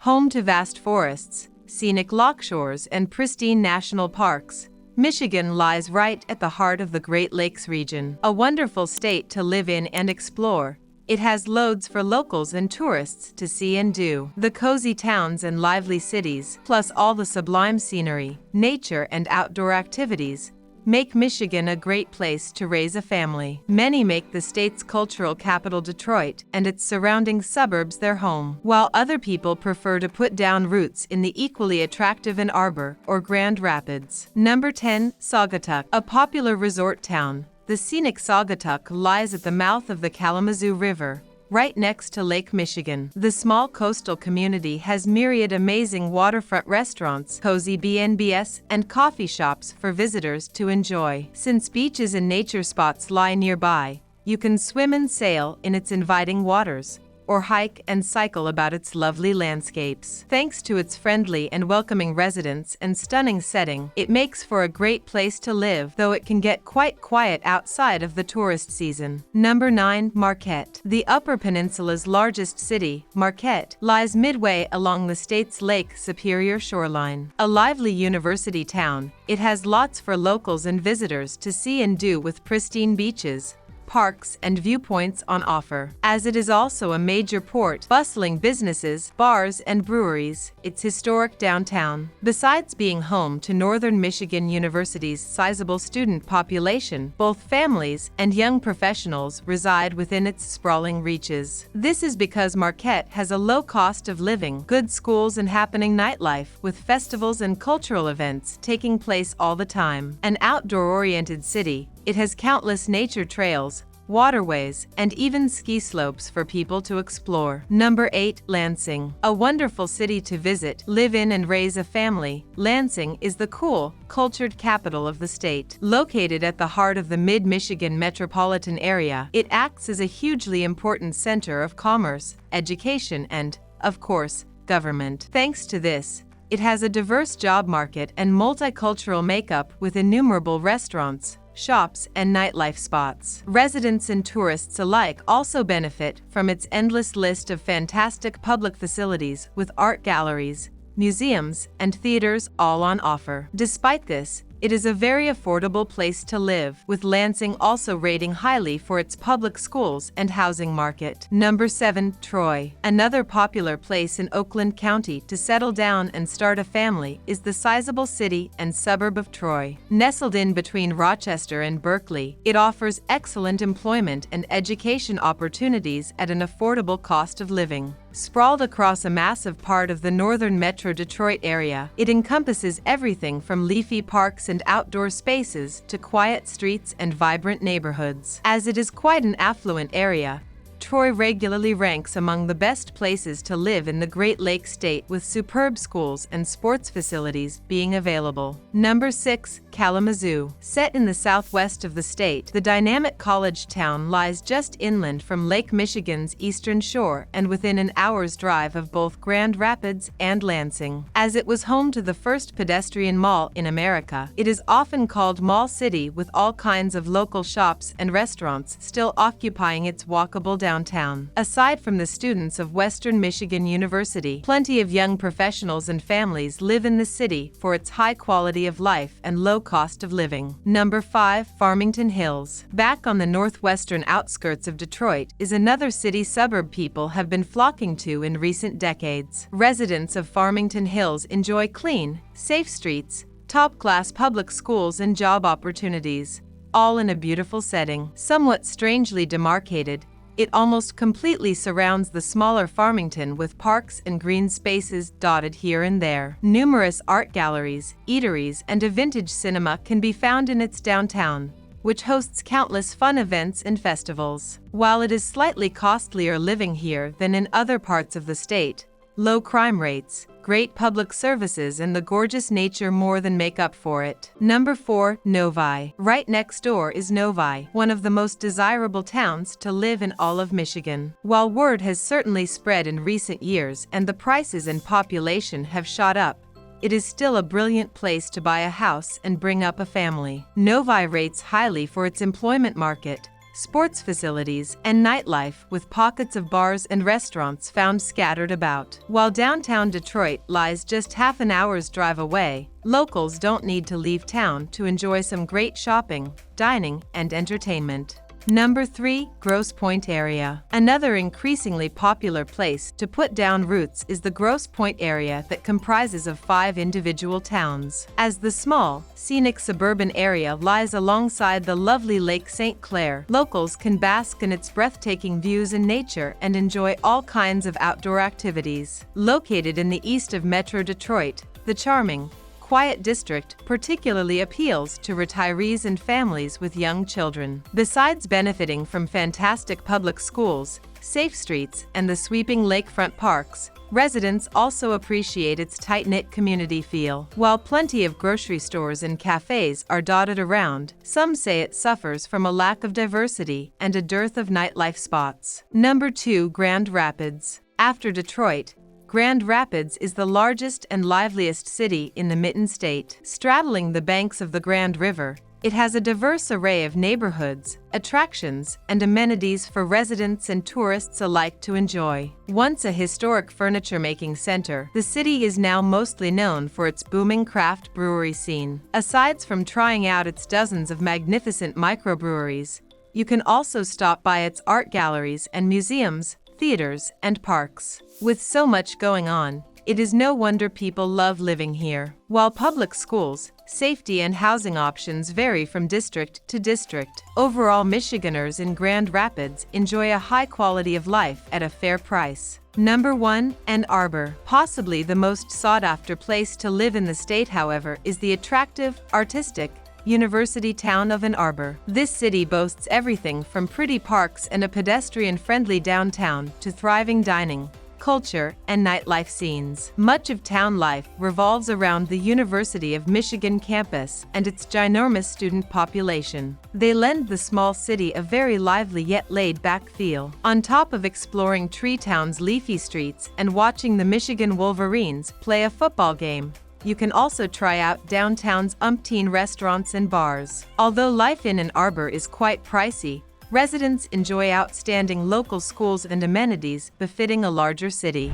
Home to vast forests, scenic lakeshores, and pristine national parks, Michigan lies right at the heart of the Great Lakes region. A wonderful state to live in and explore. It has loads for locals and tourists to see and do. The cozy towns and lively cities, plus all the sublime scenery, nature, and outdoor activities, make Michigan a great place to raise a family. Many make the state's cultural capital Detroit and its surrounding suburbs their home, while other people prefer to put down roots in the equally attractive Ann Arbor or Grand Rapids. Number 10. Saugatuck. A popular resort town, the scenic Saugatuck lies at the mouth of the Kalamazoo River, right next to Lake Michigan. The small coastal community has myriad amazing waterfront restaurants, cozy B&Bs, and coffee shops for visitors to enjoy. Since beaches and nature spots lie nearby, you can swim and sail in its inviting waters, or hike and cycle about its lovely landscapes. Thanks to its friendly and welcoming residents and stunning setting, it makes for a great place to live, though it can get quite quiet outside of the tourist season. Number 9. Marquette. The Upper Peninsula's largest city, Marquette, lies midway along the state's Lake Superior shoreline. A lively university town, it has lots for locals and visitors to see and do with pristine beaches, parks, and viewpoints on offer. As it is also a major port, bustling businesses, bars, and breweries, its historic downtown. Besides being home to Northern Michigan University's sizable student population, both families and young professionals reside within its sprawling reaches. This is because Marquette has a low cost of living, good schools, and happening nightlife, with festivals and cultural events taking place all the time. An outdoor-oriented city, it has countless nature trails, waterways, and even ski slopes for people to explore. Number 8. Lansing. A wonderful city to visit, live in, and raise a family, Lansing is the cool, cultured capital of the state. Located at the heart of the mid-Michigan metropolitan area, it acts as a hugely important center of commerce, education, and, of course, government. Thanks to this, it has a diverse job market and multicultural makeup with innumerable restaurants, shops, and nightlife spots. Residents and tourists alike also benefit from its endless list of fantastic public facilities with art galleries, museums, and theaters all on offer. Despite this, it is a very affordable place to live, with Lansing also rating highly for its public schools and housing market. Number 7. Troy. Another popular place in Oakland County to settle down and start a family is the sizable city and suburb of Troy. Nestled in between Rochester and Berkeley, it offers excellent employment and education opportunities at an affordable cost of living. Sprawled across a massive part of the northern Metro Detroit area, it encompasses everything from leafy parks and outdoor spaces to quiet streets and vibrant neighborhoods. As it is quite an affluent area, Troy regularly ranks among the best places to live in the Great Lakes state, with superb schools and sports facilities being available. Number 6. Kalamazoo. Set in the southwest of the state, the dynamic college town lies just inland from Lake Michigan's eastern shore and within an hour's drive of both Grand Rapids and Lansing. As it was home to the first pedestrian mall in America, it is often called Mall City, with all kinds of local shops and restaurants still occupying its walkable downtown. Aside from the students of Western Michigan University, plenty of young professionals and families live in the city for its high quality of life and low cost of living. Number 5. Farmington Hills. Back on the northwestern outskirts of Detroit is another city suburb people have been flocking to in recent decades. Residents of Farmington Hills enjoy clean, safe streets, top-class public schools, and job opportunities, all in a beautiful setting. Somewhat strangely demarcated, it almost completely surrounds the smaller Farmington with parks and green spaces dotted here and there. Numerous art galleries, eateries, and a vintage cinema can be found in its downtown, which hosts countless fun events and festivals. While it is slightly costlier living here than in other parts of the state, low crime rates, great public services, and the gorgeous nature more than make up for it. Number 4. Novi. Right next door is Novi, one of the most desirable towns to live in all of Michigan. While word has certainly spread in recent years and the prices and population have shot up, it is still a brilliant place to buy a house and bring up a family. Novi rates highly for its employment market, sports facilities, and nightlife with pockets of bars and restaurants found scattered about. While downtown Detroit lies just half an hour's drive away, locals don't need to leave town to enjoy some great shopping, dining, and entertainment. Number 3. Grosspointe area. Another increasingly popular place to put down roots is the Grosspointe area that comprises of 5 individual towns. As the small, scenic suburban area lies alongside the lovely Lake St. Clair, locals can bask in its breathtaking views and nature and enjoy all kinds of outdoor activities. Located in the east of Metro Detroit, the charming, quiet district particularly appeals to retirees and families with young children. Besides benefiting from fantastic public schools, safe streets, and the sweeping lakefront parks, residents also appreciate its tight-knit community feel. While plenty of grocery stores and cafes are dotted around, some say it suffers from a lack of diversity and a dearth of nightlife spots. Number 2. Grand Rapids. After Detroit, Grand Rapids is the largest and liveliest city in the Mitten State. Straddling the banks of the Grand River, it has a diverse array of neighborhoods, attractions, and amenities for residents and tourists alike to enjoy. Once a historic furniture-making center, the city is now mostly known for its booming craft brewery scene. Aside from trying out its dozens of magnificent microbreweries, you can also stop by its art galleries and museums, theaters, and parks. With so much going on, it is no wonder people love living here. While public schools, safety, and housing options vary from district to district, overall Michiganders in Grand Rapids enjoy a high quality of life at a fair price. Number 1. Ann Arbor. Possibly the most sought-after place to live in the state, however, is the attractive, artistic, university town of Ann Arbor. This city boasts everything from pretty parks and a pedestrian-friendly downtown to thriving dining, culture, and nightlife scenes. Much of town life revolves around the University of Michigan campus and its ginormous student population. They lend the small city a very lively yet laid-back feel. On top of exploring Treetown's leafy streets and watching the Michigan Wolverines play a football game, you can also try out downtown's umpteen restaurants and bars. Although life in Ann Arbor is quite pricey, residents enjoy outstanding local schools and amenities befitting a larger city.